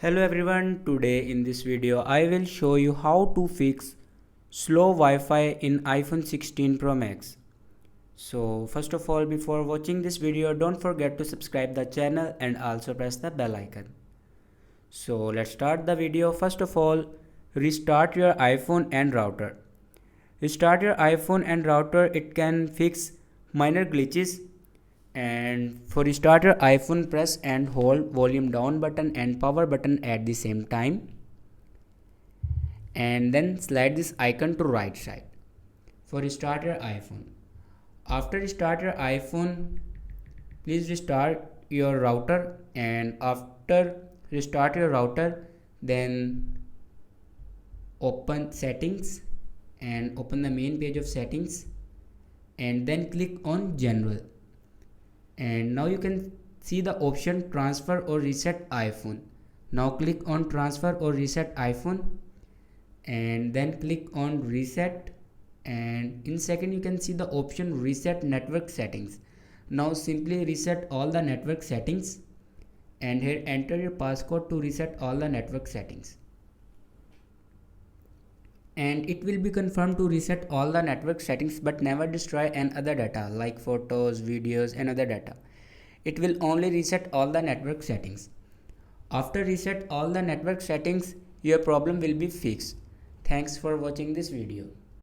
Hello everyone, today in this video I will show you how to fix slow Wi-Fi in iPhone 16 Pro Max. So first of all, before watching this video, don't forget to subscribe the channel and also press the bell icon. So let's start the video. First of all, restart your iPhone and router. Restart your iPhone and router, it can fix minor glitches. And for restart your iPhone, press and hold volume down button and power button at the same time, and then slide this icon to right side for restart your iPhone. After restart your iPhone, please restart your router, and after restart your router, then open settings and open the main page of settings, and then click on general. And now you can see the option transfer or reset iPhone. Now click on transfer or reset iPhone, and then click on reset, and in second you can see the option reset network settings. Now simply reset all the network settings, and here enter your passcode to reset all the network settings, and it will be confirmed to reset all the network settings, but never destroy any other data like photos, videos and other data. It will only reset all the network settings. After reset all the network settings, your problem will be fixed. Thanks for watching this video.